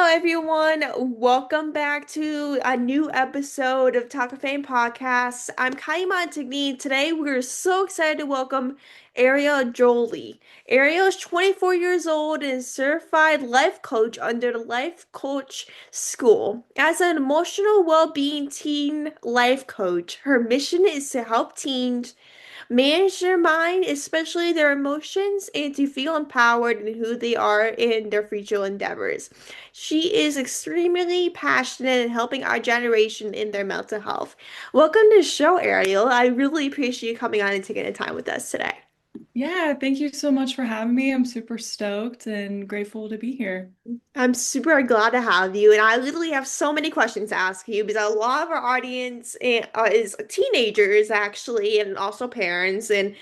everyone. Welcome back to a new episode of Talkoffame podcast. I'm Kylie Montigney. Today, we're so excited to welcome Ariel Jolie. Ariel is 24 years old and is certified life coach under the Life Coach School. As an emotional well-being teen life coach, her mission is to help teens manage their mind, especially their emotions, and to feel empowered in who they are in their future endeavors. She is extremely passionate in helping our generation in their mental health. Welcome to the show, Ariel. I really appreciate you coming on and taking the time with us today. Yeah, thank you so much for having me. I'm super stoked and grateful to be here. I'm super glad to have you, and I literally have so many questions to ask you because a lot of our audience is teenagers actually, and also parents. And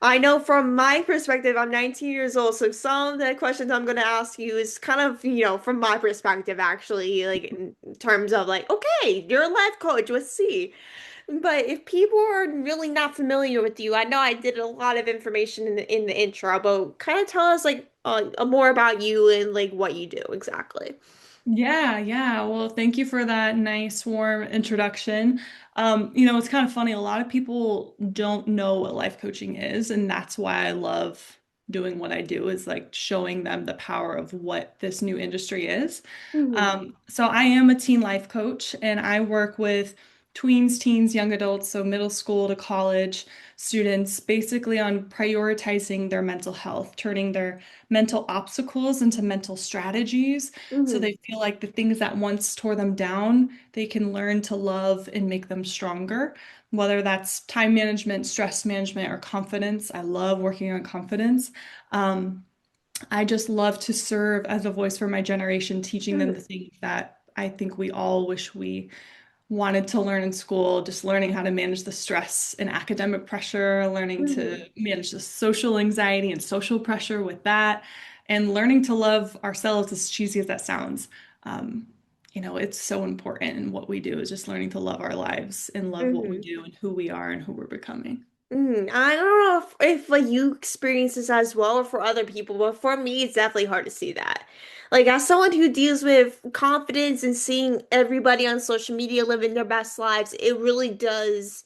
I know from my perspective, I'm 19 years old, so some of the questions I'm going to ask you is kind of, from my perspective, actually, like in terms of like, okay, you're a life coach, let's see. But if people are really not familiar with you, I know I did a lot of information in the intro, but kind of tell us like more about you and like what you do exactly. Yeah. Well, thank you for that nice, warm introduction. It's kind of funny. A lot of people don't know what life coaching is, and that's why I love doing what I do, is like showing them the power of what this new industry is. Hmm. So I am a teen life coach, and I work with tweens, teens, young adults, so middle school to college students, basically on prioritizing their mental health, turning their mental obstacles into mental strategies so Hmm. they feel like the things that once tore them down, they can learn to love and make them stronger, whether that's time management, stress management, or confidence. I love working on confidence. Um, I just love to serve as a voice for my generation, teaching them the things that I think we all wish we wanted to learn in school, just learning how to manage the stress and academic pressure, learning Hmm. to manage the social anxiety and social pressure with that, and learning to love ourselves, as cheesy as that sounds. Um, it's so important in what we do is just learning to love our lives and love what we Hmm. do and who we are and who we're becoming. I don't know if like you experience this as well or for other people, but for me, it's definitely hard to see that. Like as someone who deals with confidence and seeing everybody on social media living their best lives, it really does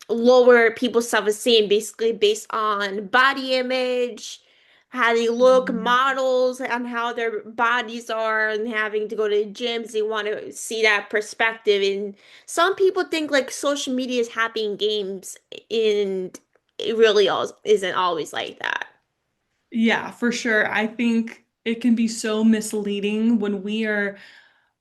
lower people's self-esteem basically based on body image, how they look, Mhm. models, and how their bodies are, and having to go to gyms. They want to see that perspective. And some people think like social media is happy in games, and it really isn't always like that. Yeah, for sure. I think it can be so misleading when we are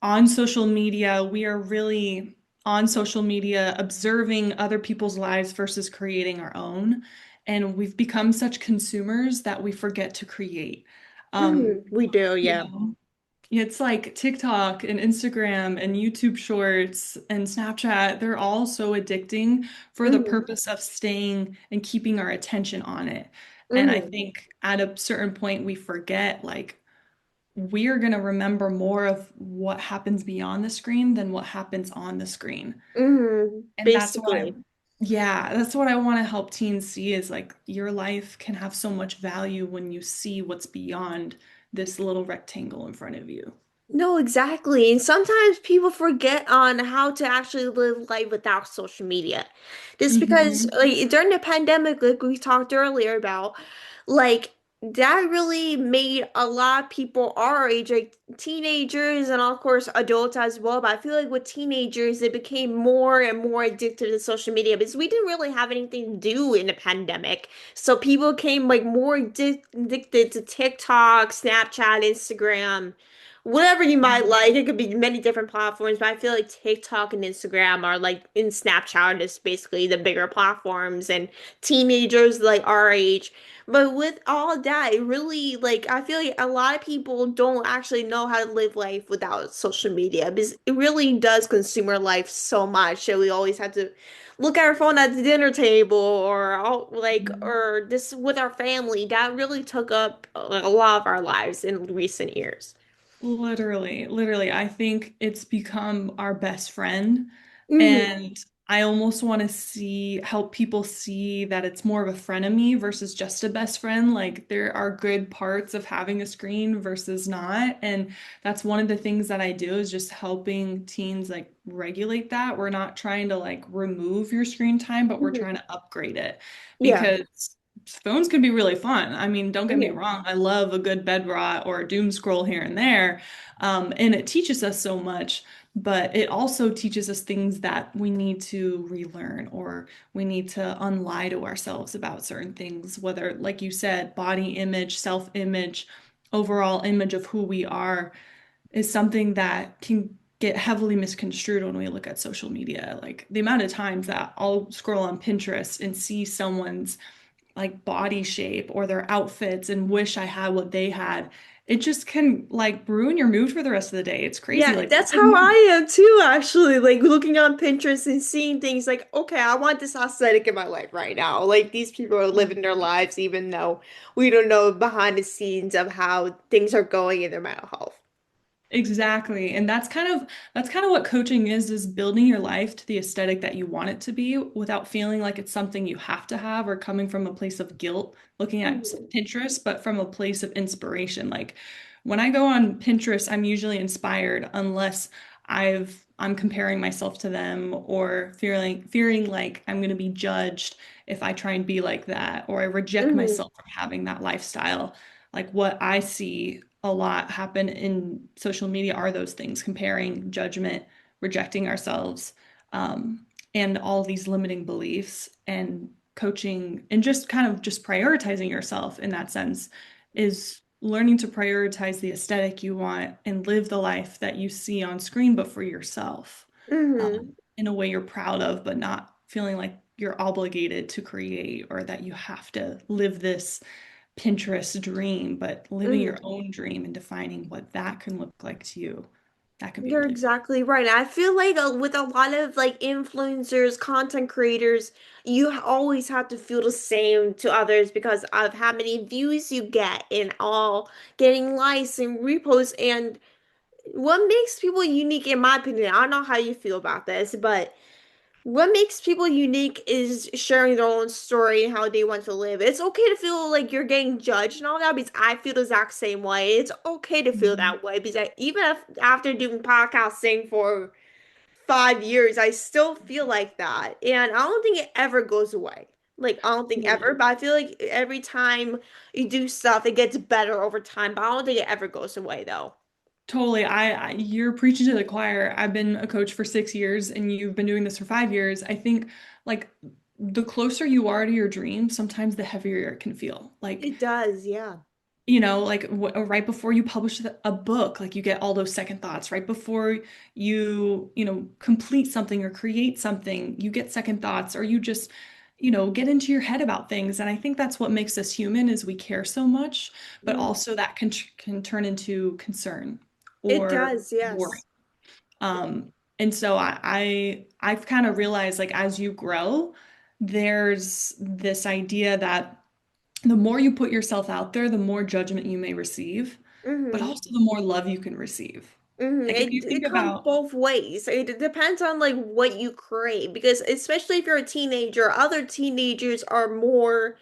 on social media. We are really on social media observing other people's lives versus creating our own. And we've become such consumers that we forget to create. Um, We do, you yeah. know, it's like TikTok and Instagram and YouTube Shorts and Snapchat, they're all so addicting for the Hmm. purpose of staying and keeping our attention on it. And I Hmm. think at a certain point we forget, like, we're going to remember more of what happens beyond the screen than what happens on the screen. And Basically. that's what I want to help teens see, is like your life can have so much value when you see what's beyond this little rectangle in front of you. No, exactly. And sometimes people forget on how to actually live life without social media. Just because Hmm. like during the pandemic, like we talked earlier about, like that really made a lot of people our age, like teenagers and of course adults as well. But I feel like with teenagers, they became more and more addicted to social media because we didn't really have anything to do in the pandemic. So people became like more addicted to TikTok, Snapchat, Instagram, whatever you might like. It could be many different platforms, but I feel like TikTok and Instagram are like in Snapchat are just basically the bigger platforms and teenagers like our age. But with all that, it really like I feel like a lot of people don't actually know how to live life without social media because it really does consume our life so much that we always have to look at our phone at the dinner table or like or this with our family. That really took up a lot of our lives in recent years. Literally, I think it's become our best friend. Hmm. And I almost want to help people see that it's more of a frenemy versus just a best friend. Like there are good parts of having a screen versus not. And that's one of the things that I do is just helping teens like regulate that. We're not trying to like remove your screen time, but we're trying Mhm. to upgrade it Yeah. because phones can be really fun. I mean, don't get me Yeah. wrong. I love a good bed rot or a doom scroll here and there. And it teaches us so much, but it also teaches us things that we need to relearn or we need to unlie to ourselves about certain things, whether, like you said, body image, self-image, overall image of who we are is something that can get heavily misconstrued when we look at social media. Like the amount of times that I'll scroll on Pinterest and see someone's like body shape or their outfits and wish I had what they had. It just can like ruin your mood for the rest of the day. It's crazy. Yeah, Like that's how I am too, actually. Like looking on Pinterest and seeing things like, okay, I want this aesthetic in my life right now. Like these people are living their lives, even though we don't know behind the scenes of how things are going in their mental health. exactly. And that's kind of what coaching is building your life to the aesthetic that you want it to be without feeling like it's something you have to have or coming from a place of guilt looking at Mhm. Pinterest, but from a place of inspiration. Like when I go on Pinterest, I'm usually inspired unless I'm comparing myself to them or fearing like I'm going to be judged if I try and be like that or I reject Mhm. myself from having that lifestyle. Like what I see a lot happen in social media are those things, comparing, judgment, rejecting ourselves, and all these limiting beliefs and coaching and just kind of just prioritizing yourself in that sense is learning to prioritize the aesthetic you want and live the life that you see on screen, but for yourself, Mhm. in a way you're proud of, but not feeling like you're obligated to create or that you have to live this Pinterest dream, but living your Mhm. own dream and defining what that can look like to you. That could be You're really cool. exactly right. I feel like with a lot of like influencers, content creators, always have to feel the same to others because of how many views you get and all getting likes and reposts. And what makes people unique, in my opinion, I don't know how you feel about this, but what makes people unique is sharing their own story and how they want to live. It's okay to feel like you're getting judged and all that because I feel the exact same way. It's okay to feel Mhm. that way because even if after doing podcasting for 5 years, I still feel like that. And I don't think it ever goes away. Like, I don't think ever, Totally. but I feel like every time you do stuff, it gets better over time. But I don't think it ever goes away, though. Totally. You're preaching to the choir. I've been a coach for 6 years and you've been doing this for 5 years. I think like the closer you are to your dream, sometimes the heavier it can feel. Like It does, yeah. like right before you publish a book, like you get all those second thoughts. Right before you complete something or create something, you get second thoughts, or you just, get into your head about things. And I think that's what makes us human is we care so much, but Mm. also that can turn into concern It or does, worry. yes. And so I've kind of realized like as you grow, there's this idea that the more you put yourself out there, the more judgment you may receive, but Mm-hmm. also the more love you can receive. Like if you It think comes about, both ways. It depends on like what you crave because especially if you're a teenager, other teenagers are more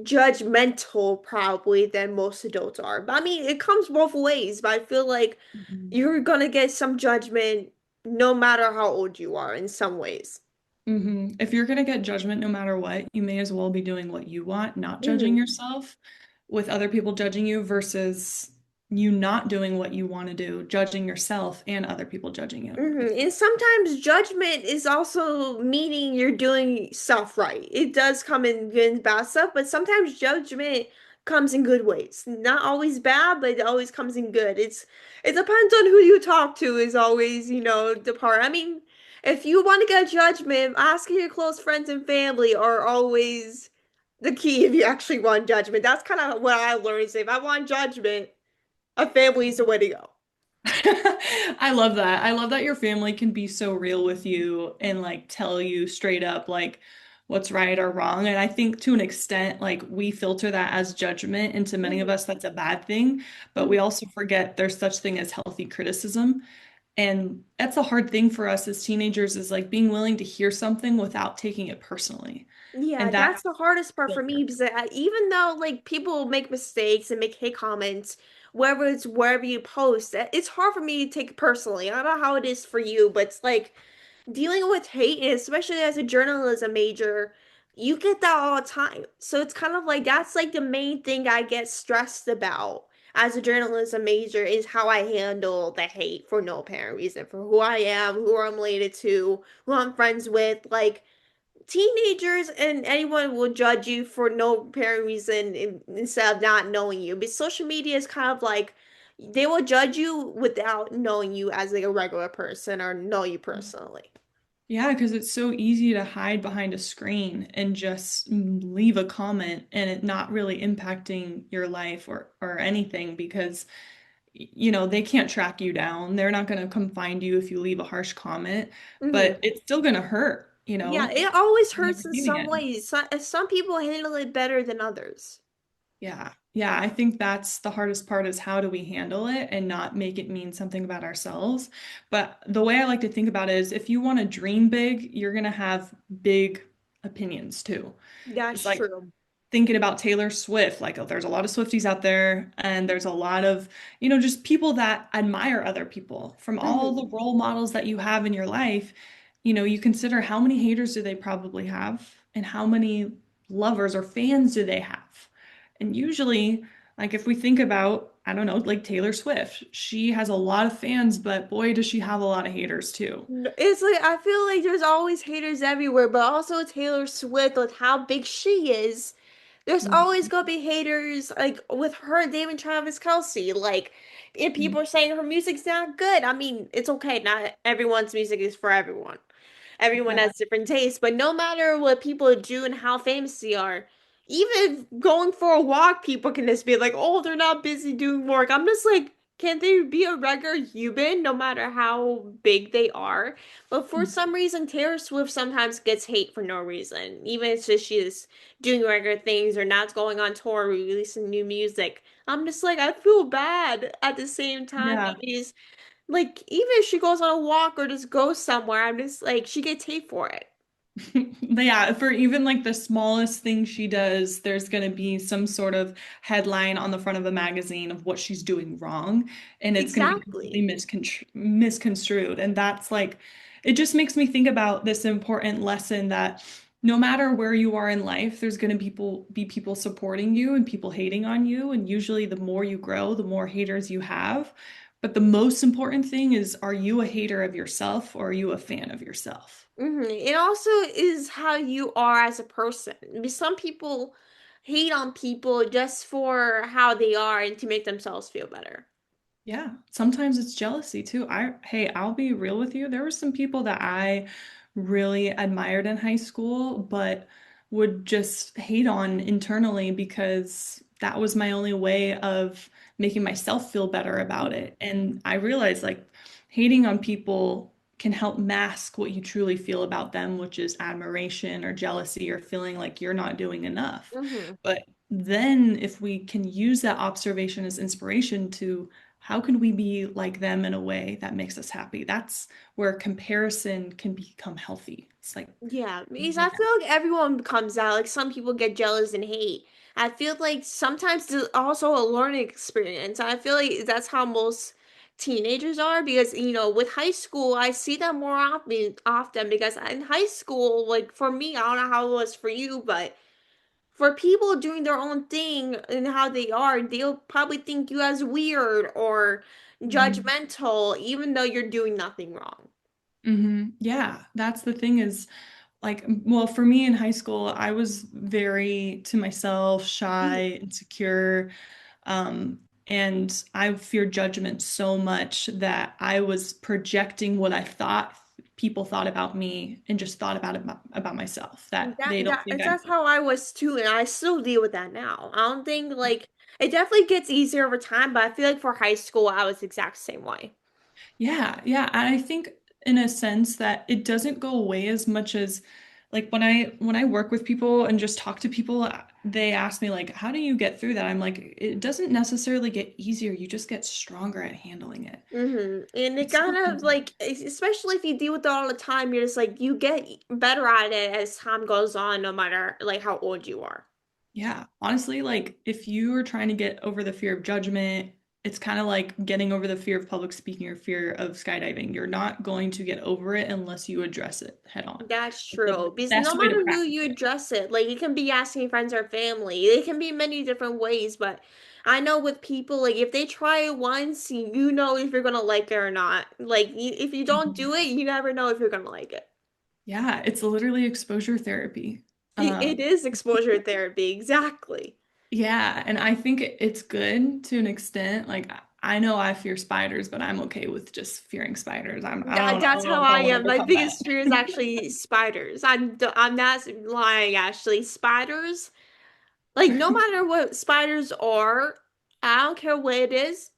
judgmental probably than most adults are. But I mean, it comes both ways, but I feel like Mhm. you're gonna get some judgment no matter how old you are in some ways. If you're gonna get judgment no matter what, you may as well be doing what you want, not judging Mhm. yourself with other people judging you versus you not doing what you want to do, judging yourself and other people judging you. And sometimes judgment is also meaning you're doing stuff right. It does come in good and bad stuff, but sometimes judgment comes in good ways. Not always bad, but it always comes in good. It depends on who you talk to is always, the part. I mean, if you want to get judgment, asking your close friends and family are always the key if you actually want judgment. That's kind of what I learned. If I want judgment, a family is the way to go. I love that. I love that your family can be so real with you and like tell you straight up like what's right or wrong. And I think to an extent, like we filter that as judgment, and to many of Mhm. us that's a bad thing, but we Mhm. also forget there's such thing as healthy criticism. And that's a hard thing for us as teenagers is like being willing to hear something without taking it personally. Yeah, And that that's the hardest part for me filter. because even though like people make mistakes and make hate comments, whether it's wherever you post, it's hard for me to take it personally. I don't know how it is for you, but it's like dealing with hate, and especially as a journalism major, you get that all the time. So it's kind of like that's like the main thing I get stressed about as a journalism major is how I handle the hate for no apparent reason, for who I am, who I'm related to, who I'm friends with, like teenagers and anyone will judge you for no apparent reason instead of not knowing you. But social media is kind of like they will judge you without knowing you as like a regular person or know you personally. Yeah, because it's so easy to hide behind a screen and just leave a comment and it not really impacting your life or anything because they can't track you down. They're not going to come find you if you leave a harsh comment, Hmm. but it's still going to hurt, Yeah, it always on the hurts in receiving some end. ways. Some people handle it better than others. Yeah. Yeah, I think that's the hardest part is how do we handle it and not make it mean something about ourselves. But the way I like to think about it is if you want to dream big, you're going to have big opinions too. That's It's like true. thinking about Taylor Swift, like oh, there's a lot of Swifties out there, and there's a lot of, just people that admire other people. From all Hmm. the role models that you have in your life, you consider how many haters do they probably have, and how many lovers or fans do they have? And usually, like if we think about, I don't know, like Taylor Swift, she has a lot of fans, but boy, does she have a lot of haters too. It's like I feel like there's always haters everywhere, but also Taylor Swift with how big she is. There's always Mhm. gonna be haters like with her, David Travis Kelsey. Like, if people are saying her music's not good, I mean, it's okay. Not everyone's music is for everyone. Everyone Yeah. has different tastes, but no matter what people do and how famous they are, even going for a walk, people can just be like, oh, they're not busy doing work. I'm just like, can't they be a regular human no matter how big they are? But for some reason, Taylor Swift sometimes gets hate for no reason. Even if it's just she's doing regular things or not going on tour, releasing new music. I'm just like, I feel bad at the same time Yeah. because, like, even if she goes on a walk or just goes somewhere, I'm just like, she gets hate for it. Yeah, for even like the smallest thing she does, there's going to be some sort of headline on the front of a magazine of what she's doing wrong, and it's going to be completely Exactly. misconstrued. And that's like, it just makes me think about this important lesson that no matter where you are in life, there's going to be people supporting you and people hating on you. And usually, the more you grow, the more haters you have. But the most important thing is, are you a hater of yourself or are you a fan of yourself? It also is how you are as a person. Because some people hate on people just for how they are and to make themselves feel better. Yeah, sometimes it's jealousy too. Hey, I'll be real with you. There were some people that I really admired in high school, but would just hate on internally because that was my only way of making myself feel better about it. And I realized like hating on people can help mask what you truly feel about them, which is admiration or jealousy or feeling like you're not doing enough. Hmm. But then if we can use that observation as inspiration to how can we be like them in a way that makes us happy? That's where comparison can become healthy. It's like, Yeah, because I yeah. feel like everyone becomes that. Like some people get jealous and hate. I feel like sometimes it's also a learning experience. I feel like that's how most teenagers are because with high school I see that more often because in high school, like for me, I don't know how it was for you, but for people doing their own thing and how they are, they'll probably think you as weird or Mhm. judgmental, even though you're doing nothing wrong. Yeah, that's the thing is like, well, for me in high school, I was very to myself, shy, insecure, and I feared judgment so much that I was projecting what I thought people thought about me and just thought about myself, that That they don't that think I'm that's how I was too, and I still deal with that now. I don't think like it definitely gets easier over time, but I feel like for high school I was the exact same way. Yeah, yeah. And I think in a sense that it doesn't go away as much as Like when I work with people and just talk to people, they ask me like, "How do you get through that?" I'm like, "It doesn't necessarily get easier. You just get stronger at handling it." And it It's so kind of easy. like, especially if you deal with it all the time, you're just like, you get better at it as time goes on, no matter like how old you are. Yeah, honestly, like if you are trying to get over the fear of judgment, it's kind of like getting over the fear of public speaking or fear of skydiving. You're not going to get over it unless you address it head on. That's It's the true. Because no best way to matter who practice you it. address it, like it can be asking friends or family. It can be many different ways, but I know with people, like if they try it once, you know if you're gonna like it or not. Like if you don't Mhm. do it, you never know if you're gonna like it. Yeah, it's literally exposure therapy. It is exposure therapy, exactly. Yeah, and I think it's good to an extent. Like I know I fear spiders, but I'm okay with just fearing spiders. I That's don't know how if I I want to am. My become that. biggest fear is actually spiders. I'm not lying, actually. Spiders, like no matter what spiders are, I don't care what it is.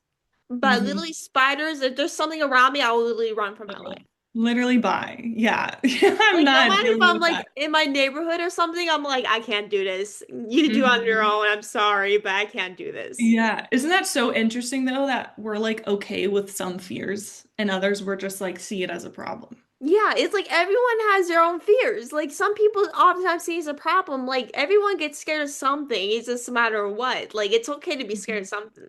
But Mhm. literally, spiders, if there's something around me, I will literally run for my life. Literally by. Yeah. I'm Like, no not matter if dealing I'm with like that. in my neighborhood or something, I'm like, I can't do this. You do on your Mhm. own. I'm sorry, but I can't do this. Yeah. Isn't that so interesting though that we're like okay with some fears and others we're just like see it as a problem. Yeah, it's like everyone has their own fears. Like some people oftentimes see it as a problem. Like everyone gets scared of something. It's just a matter of what. Like it's okay to be scared Mhm. of something.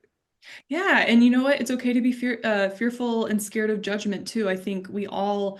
Yeah, and you know what? It's okay to be fearful and scared of judgment too. I think we all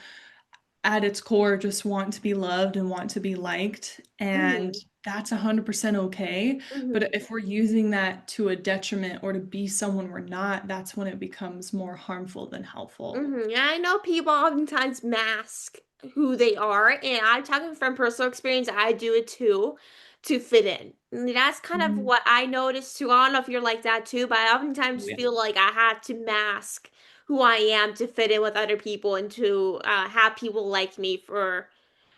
at its core just want to be loved and want to be liked, and Hmm. that's 100% okay. Hmm. But if we're using that to a detriment or to be someone we're not, that's when it becomes more harmful than helpful. Yeah, I know people oftentimes mask who they are, and I'm talking from personal experience. I do it too, to fit in. And that's kind of Mhm. what I noticed too. I don't know if you're like that too, but I Oh, oftentimes yeah. feel like I have to mask who I am to fit in with other people and to have people like me for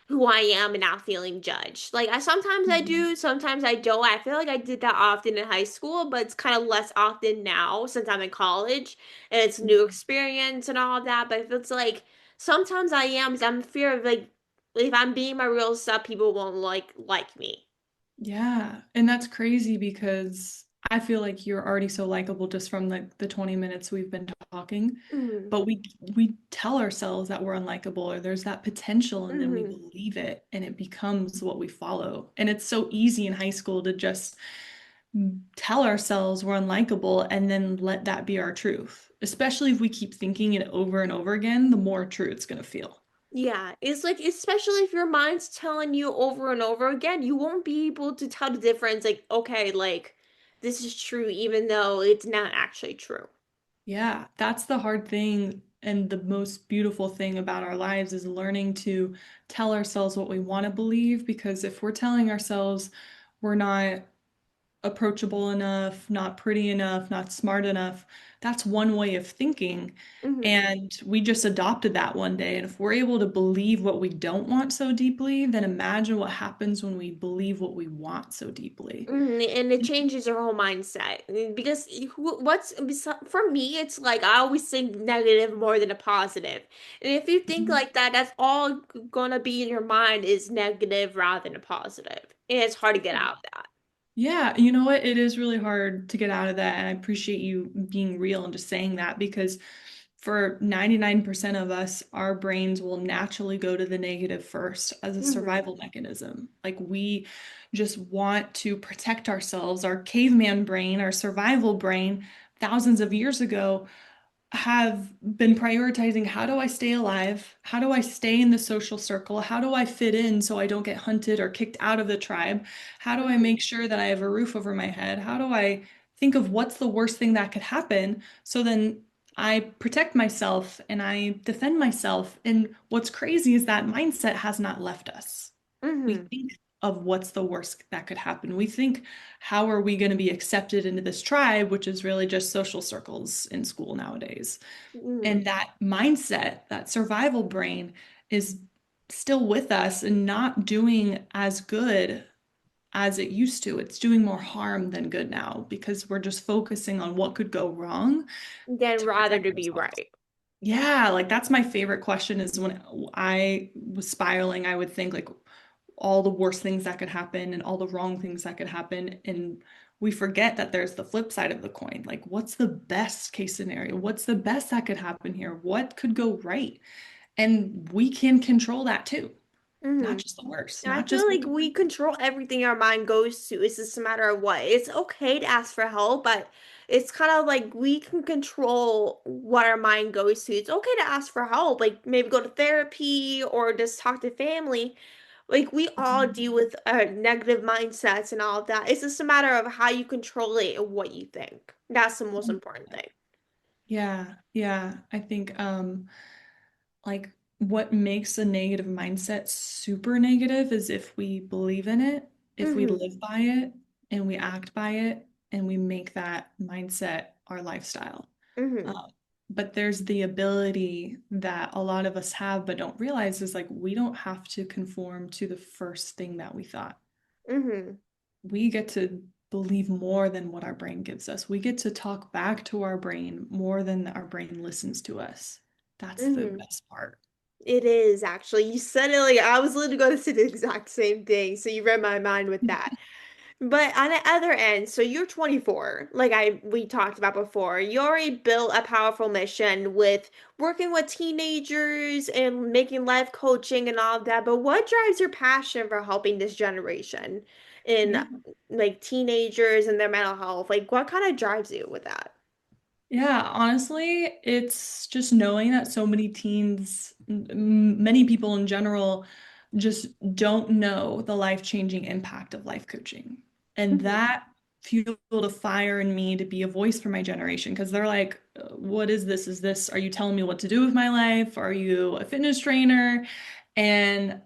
who I am and not feeling judged. Like I sometimes I Mhm. do, sometimes I don't. I feel like I did that often in high school, but it's kind of less often now since I'm in college and it's new experience and all of that. But if it's like sometimes I am, because I'm in fear of like if I'm being my real self, people won't like me. Yeah, and that's crazy because I feel like you're already so likable just from the 20 minutes we've been talking. Mm-hmm. But we tell ourselves that we're unlikable or there's that potential and then we Mm-hmm. believe it and it becomes what we follow. And it's so easy in high school to just tell ourselves we're unlikable and then let that be our truth. Especially if we keep thinking it over and over again, the more true it's going to feel. Yeah, it's like especially if your mind's telling you over and over again, you won't be able to tell the difference. Like, okay, like this is true, even though it's not actually true. Yeah, that's the hard thing and the most beautiful thing about our lives is learning to tell ourselves what we want to believe because if we're telling ourselves we're not approachable enough, not pretty enough, not smart enough. That's one way of thinking. Hmm. And we just adopted that one day. And if we're able to believe what we don't want so deeply, then imagine what happens when we believe what we want so deeply. And it changes your whole mindset. Because for me, it's like I always think negative more than a positive. And if you think Mhm. like that, that's all gonna be in your mind is negative rather than a positive. And it's hard to get out of that. Yeah, you know what? It is really hard to get out of that. And I appreciate you being real and just saying that because for 99% of us, our brains will naturally go to the negative first as a Hmm. survival mechanism. Like we just want to protect ourselves. Our caveman brain, our survival brain, thousands of years ago have been prioritizing how do I stay alive? How do I stay in the social circle? How do I fit in so I don't get hunted or kicked out of the tribe? How do I Hmm. make sure that I have a roof over my head? How do I think of what's the worst thing that could happen so then I protect myself and I defend myself? And what's crazy is that mindset has not left us. We Hmm. think of what's the worst that could happen. We think, how are we going to be accepted into this tribe, which is really just social circles in school nowadays. Hmm. And that mindset, that survival brain, is still with us and not doing as good as it used to. It's doing more harm than good now because we're just focusing on what could go wrong Then to rather protect to be ourselves. right. Yeah, like that's my favorite question is when I was spiraling, I would think like, all the worst things that could happen and all the wrong things that could happen. And we forget that there's the flip side of the coin. Like, what's the best case scenario? What's the best that could happen here? What could go right? And we can control that too, not Hmm. just the worst, And I not feel just like we control everything our mind goes to. It's just a matter of what. It's okay to ask for help, but it's kind of like we can control what our mind goes to. It's okay to ask for help, like maybe go to therapy or just talk to family. Like we all deal with negative mindsets and all of that. It's just a matter of how you control it and what you think. That's the most important thing. yeah, yeah. I think like what makes a negative mindset super negative is if we believe in it, if we Hmm. live by it, and we act by it, and we make that mindset our lifestyle. Hmm. Um, but there's the ability that a lot of us have but don't realize is like we don't have to conform to the first thing that we thought. Hmm. We get to believe more than what our brain gives us. We get to talk back to our brain more than our brain listens to us. That's the Hmm. best part. It is actually. You said it like I was literally going to say the exact same thing. So you read my mind with that. But on the other end, so you're 24, like we talked about before. You already built a powerful mission with working with teenagers and making life coaching and all of that. But what drives your passion for helping this generation in Yeah. like teenagers and their mental health? Like what kind of drives you with that? Yeah, honestly, it's just knowing that so many teens, many people in general, just don't know the life-changing impact of life coaching. And Hmm. that fueled a fire in me to be a voice for my generation because they're like, what is this? Is this, are you telling me what to do with my life? Are you a fitness trainer? And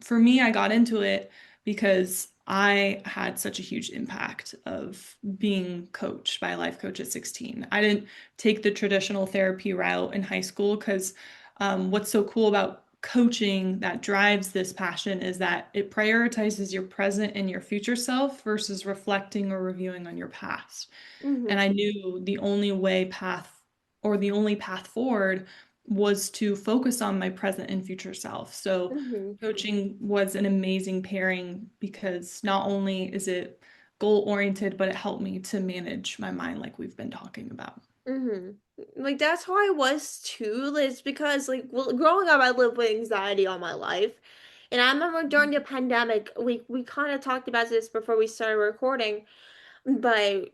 for me, I got into it because I had such a huge impact of being coached by a life coach at 16. I didn't take the traditional therapy route in high school because what's so cool about coaching that drives this passion is that it prioritizes your present and your future self versus reflecting or reviewing on your past. And Hmm. I knew the only way path or the only path forward was to focus on my present and future self. So Hmm. coaching was an amazing pairing because not only is it goal oriented, but it helped me to manage my mind like we've been talking about. Hmm. Like that's how I was too. It's because like well, growing up, I lived with anxiety all my life, and I remember during the pandemic, we kind of talked about this before we started recording, but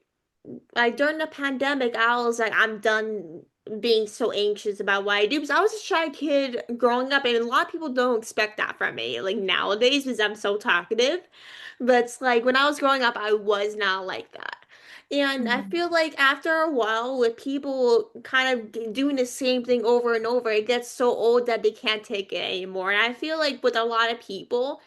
like during the pandemic, I was like, I'm done being so anxious about what I do because I was a shy kid growing up, and a lot of people don't expect that from me. Like nowadays, because I'm so talkative, but it's like when I was growing up, I was not like that. And I Mhm. feel like after a while, with people kind of doing the same thing over and over, it gets so old that they can't take it anymore. And I feel like with a lot of people,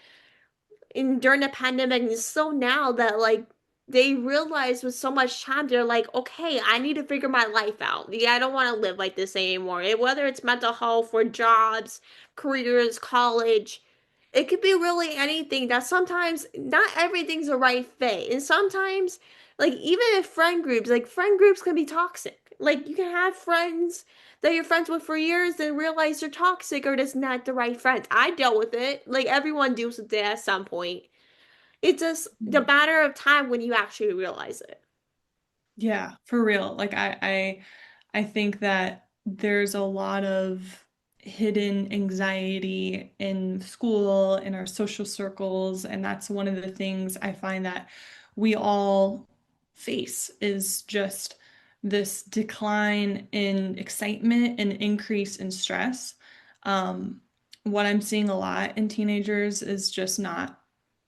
in during the pandemic and so now that like they realize with so much time they're like okay I need to figure my life out. Yeah, I don't want to live like this anymore. Whether it's mental health or jobs, careers, college, it could be really anything that sometimes not everything's the right fit, and sometimes like even if friend groups can be toxic. Like you can have friends that you're friends with for years and realize they're toxic or just not the right friends. I dealt with it. Like everyone deals with it at some point. It's just the matter of time when you actually realize it. Yeah, for real. Like I think that there's a lot of hidden anxiety in school, in our social circles, and that's one of the things I find that we all face is just this decline in excitement and increase in stress. Um, what I'm seeing a lot in teenagers is just not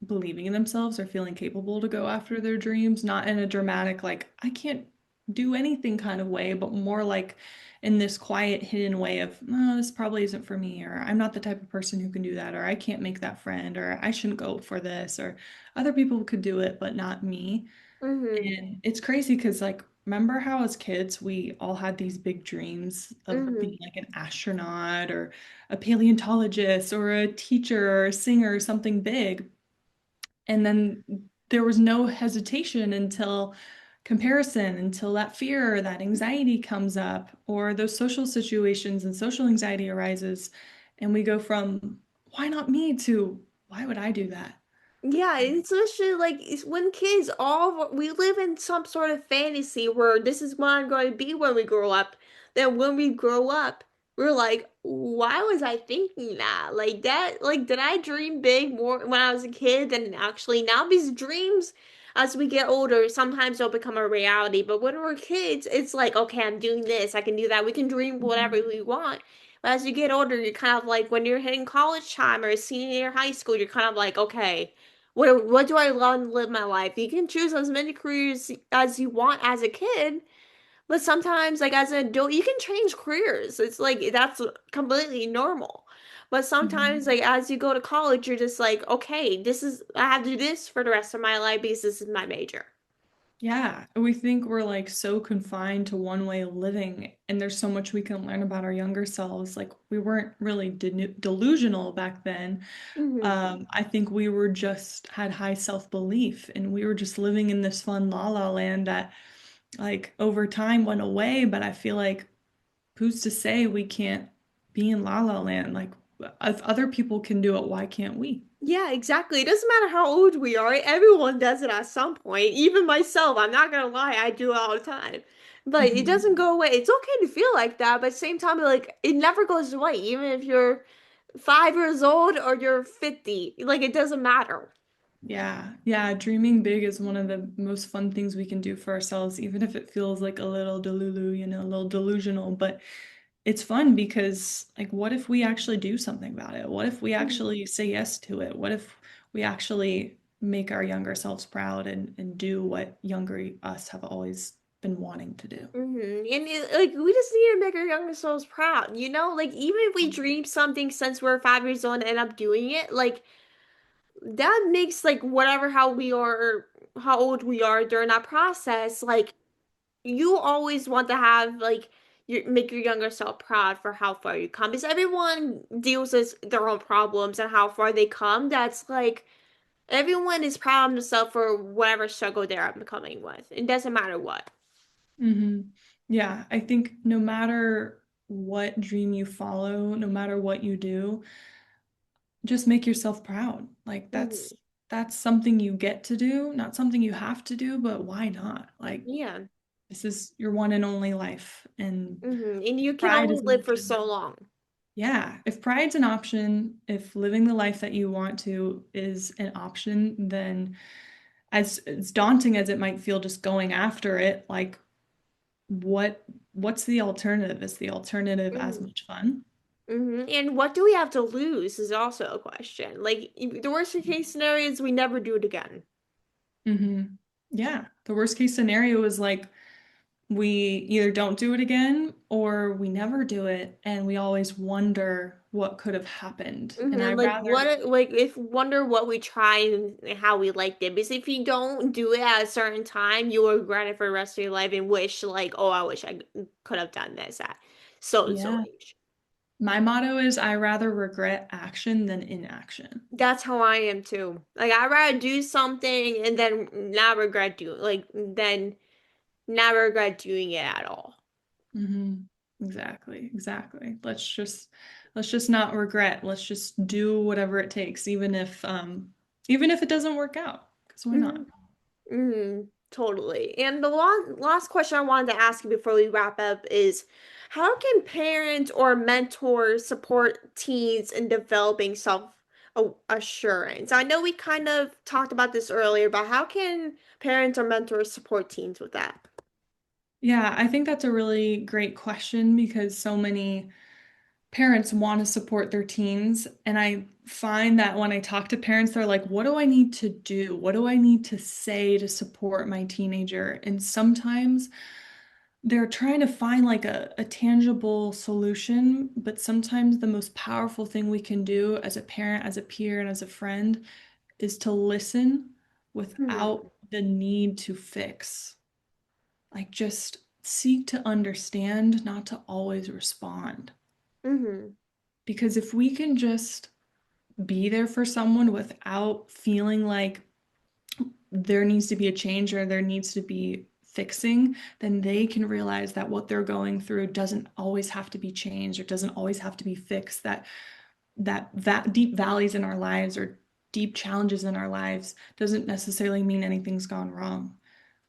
believing in themselves or feeling capable to go after their dreams, not in a dramatic, like, I can't do anything kind of way, but more like in this quiet, hidden way of, oh, this probably isn't for me, or I'm not the type of person who can do that, or I can't make that friend, or I shouldn't go for this, or other people could do it, but not me. Mm-hmm. And it's crazy because, like, remember how as kids we all had these big dreams of Mm-hmm. being like an astronaut or a paleontologist or a teacher or a singer or something big? And then there was no hesitation until comparison, until that fear, that anxiety comes up, or those social situations and social anxiety arises. And we go from, why not me to, why would I do that? Yeah, especially like when kids all we live in some sort of fantasy where this is what I'm going to be when we grow up. Then when we grow up, we're like, why was I thinking that? Like that, like did I dream big more when I was a kid than actually now? These dreams, as we get older, sometimes they'll become a reality. But when we're kids, it's like, okay, I'm doing this, I can do that. We can dream whatever Mhm. we want. But as you get older, you're kind of like when you're hitting college time or senior year high school, you're kind of like, okay. What do I want to live my life? You can choose as many careers as you want as a kid, but sometimes, like as an adult, you can change careers. It's like that's completely normal. But sometimes, Mhm. like as you go to college, you're just like, okay, this is I have to do this for the rest of my life because this is my major. Yeah, we think we're like so confined to one way of living, and there's so much we can learn about our younger selves. Like we weren't really delusional back then. Hmm. I think we were just had high self-belief, and we were just living in this fun la la land that, like, over time went away. But I feel like who's to say we can't be in la la land? Like, if other people can do it, why can't we? Yeah, exactly. It doesn't matter how old we are. Everyone does it at some point. Even myself, I'm not gonna lie, I do it all the time. But it Mhm. doesn't go away. It's okay to feel like that, but at the same time, like it never goes away, even if you're 5 years old or you're 50. Like it doesn't matter. Yeah, yeah, dreaming big is one of the most fun things we can do for ourselves, even if it feels like a little delulu, a little delusional, but it's fun because, like, what if we actually do something about it? What if we Mhm. actually say yes to it? What if we actually make our younger selves proud and do what younger us have always been wanting to do? And like we just need to make our younger selves proud, you know? Like even if we dream something since we're 5 years old and end up doing it, like that makes like whatever how we are, how old we are during that process, like you always want to have like you make your younger self proud for how far you come because everyone deals with their own problems and how far they come. That's like everyone is proud of themselves for whatever struggle they're coming with. It doesn't matter what. Hmm. Yeah, I think no matter what dream you follow, no matter what you do, just make yourself proud. Like Hmm. that's something you get to do, not something you have to do, but why not? Like Yeah. this is your one and only life, and And you can pride only is an live for option. so long. Yeah, if pride's an option, if living the life that you want to is an option, then as daunting as it might feel just going after it, like what's the alternative? Is the alternative as Hmm. much fun? And what do we have to lose is also a question. Like the worst case scenario is we never do it again. Hmm. Yeah, the worst case scenario is like we either don't do it again or we never do it and we always wonder what could have happened. And I Like rather, what like if wonder what we tried and how we liked it. Because if you don't do it at a certain time, you'll regret it for the rest of your life and wish like, oh, I wish I could have done this at so and so yeah, age. my motto is I rather regret action than inaction. That's how I am too. Like I'd rather do something and then not regret doing like then not regret doing it at all. Hmm. Exactly, exactly. Let's just not regret. Let's just do whatever it takes, even if it doesn't work out. Because why Hmm. not? Totally. And the last question I wanted to ask you before we wrap up is how can parents or mentors support teens in developing self-assurance? I know we kind of talked about this earlier, but how can parents or mentors support teens with that? Yeah, I think that's a really great question because so many parents want to support their teens. And I find that when I talk to parents, they're like, what do I need to do? What do I need to say to support my teenager? And sometimes they're trying to find like a tangible solution, but sometimes the most powerful thing we can do as a parent, as a peer, and as a friend is to listen without Hmm. the need to fix. Like just seek to understand, not to always respond. Hmm. Because if we can just be there for someone without feeling like there needs to be a change or there needs to be fixing, then they can realize that what they're going through doesn't always have to be changed or doesn't always have to be fixed. That deep valleys in our lives are deep challenges in our lives doesn't necessarily mean anything's gone wrong.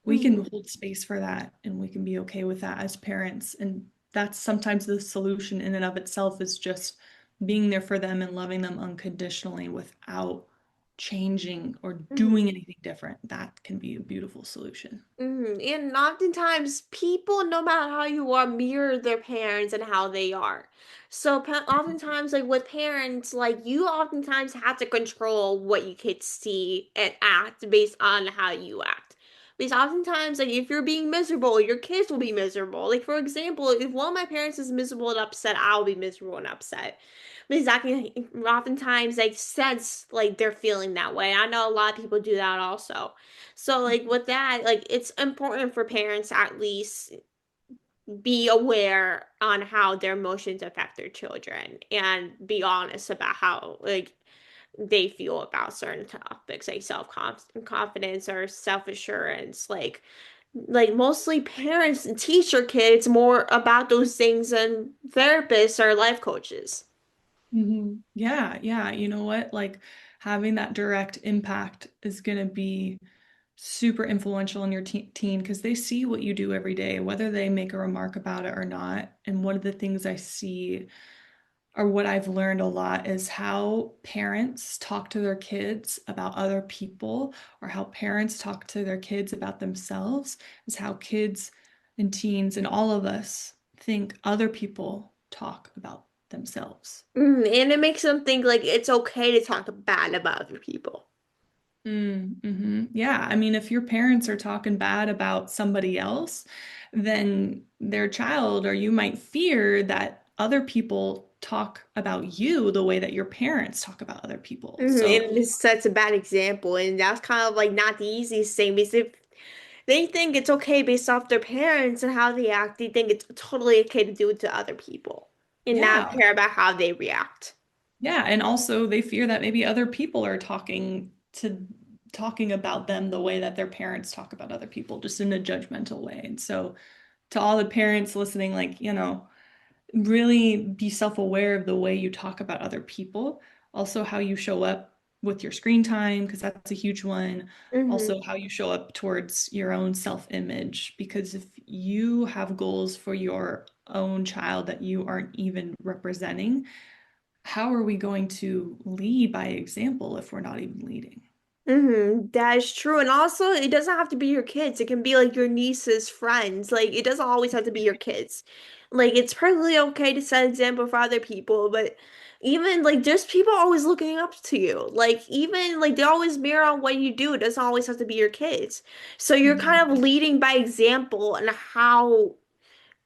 We can Mhm. hold space for that and we can be okay with that as parents. And that's sometimes the solution in and of itself is just being there for them and loving them unconditionally without changing or doing Mhm. anything different. That can be a beautiful solution. And oftentimes, people, no matter how you are, mirror their parents and how they are. So, oftentimes, like with parents, like you oftentimes have to control what you kids see and act based on how you act. Because oftentimes, like if you're being miserable, your kids will be miserable. Like, for example, if one of my parents is miserable and upset, I'll be miserable and upset. Because I can oftentimes like sense like they're feeling that way. I know a lot of people do that also. So like with that, like it's important for parents to at least be aware on how their emotions affect their children and be honest about how like they feel about certain topics like self-confidence or self-assurance. Like mostly parents teach their kids more about those things than therapists or life coaches. Yeah, yeah. You know what? Like having that direct impact is going to be super influential in your teen because they see what you do every day, whether they make a remark about it or not. And one of the things I see or what I've learned a lot is how parents talk to their kids about other people or how parents talk to their kids about themselves is how kids and teens and all of us think other people talk about themselves. And it makes them think like it's okay to talk bad about other people. Yeah, I mean, if your parents are talking bad about somebody else, then their child or you might fear that other people talk about you the way that your parents talk about other people. So, And it sets a bad example, and that's kind of like not the easiest thing because if they think it's okay based off their parents and how they act, they think it's totally okay to do it to other people and not yeah, care about how they react. yeah, and also they fear that maybe other people are talking about them the way that their parents talk about other people, just in a judgmental way. And so, to all the parents listening, like, really be self-aware of the way you talk about other people, also how you show up with your screen time, because that's a huge one. Hmm. Also, how you show up towards your own self-image, because if you have goals for your own child that you aren't even representing, how are we going to lead by example if we're not even leading? That is true. And also, it doesn't have to be your kids. It can be like your niece's friends. Like, it doesn't always have to be your kids. Like, it's perfectly okay to set an example for other people, but even like just people always looking up to you. Like, even like they always mirror on what you do. It doesn't always have to be your kids. So you're Mhm. kind of leading by example and how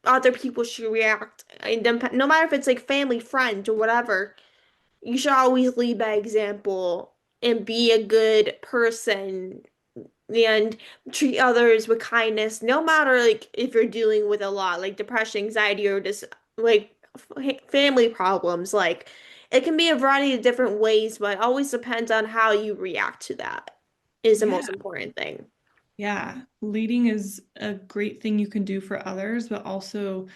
other people should react. And no matter if it's like family, friends, or whatever, you should always lead by example and be a good person and treat others with kindness, no matter like if you're dealing with a lot like depression, anxiety, or just like family problems. Like it can be a variety of different ways, but it always depends on how you react to that is the Yeah, most important thing. yeah. Leading is a great thing you can do for others, but also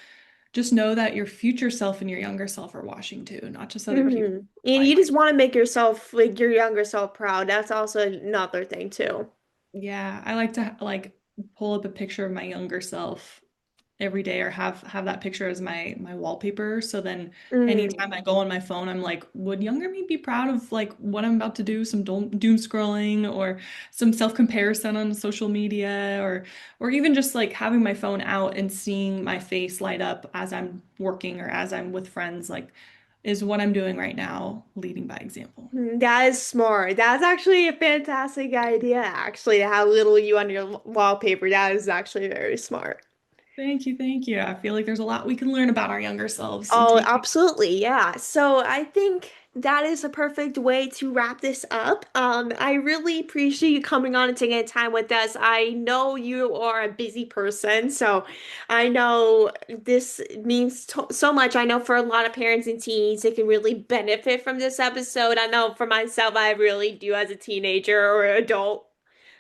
just know that your future self and your younger self are watching too, not just other people. And you Like, just want to make yourself like your younger self proud. That's also another thing too. yeah, I like to like pull up a picture of my younger self every day or have that picture as my wallpaper. So then Mm. anytime I go on my phone, I'm like, would younger me be proud of like what I'm about to do? Some doom scrolling or some self-comparison on social media or even just like having my phone out and seeing my face light up as I'm working or as I'm with friends, like is what I'm doing right now, leading by example. That is smart. That's actually a fantastic idea, actually, to have little you on your wallpaper. That is actually very smart. Thank you, thank you. I feel like there's a lot we can learn about our younger selves and Oh, take. absolutely. Yeah. So I think that is a perfect way to wrap this up. I really appreciate you coming on and taking the time with us. I know you are a busy person, so I know this means so much. I know for a lot of parents and teens, they can really benefit from this episode. I know for myself, I really do as a teenager or adult,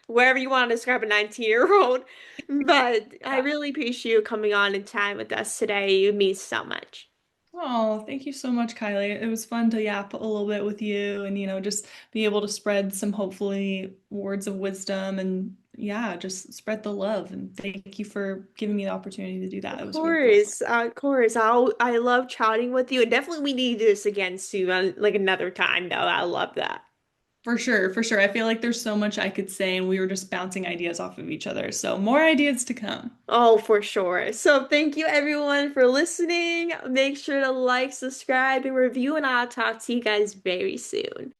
wherever you want to describe a 19-year-old. But I really appreciate you coming on and time with us today. It means so much. Oh, thank you so much, Kylie. It was fun to yap a little bit with you and, just be able to spread some hopefully words of wisdom and yeah, just spread the love. And thank you for giving me the opportunity to do that. It was really fun. Of course. I love chatting with you, and definitely we need to do this again soon, like another time though. I love that. For sure, for sure. I feel like there's so much I could say and we were just bouncing ideas off of each other. So more ideas to come. Oh, for sure. So thank you everyone for listening. Make sure to like, subscribe, and review, and I'll talk to you guys very soon.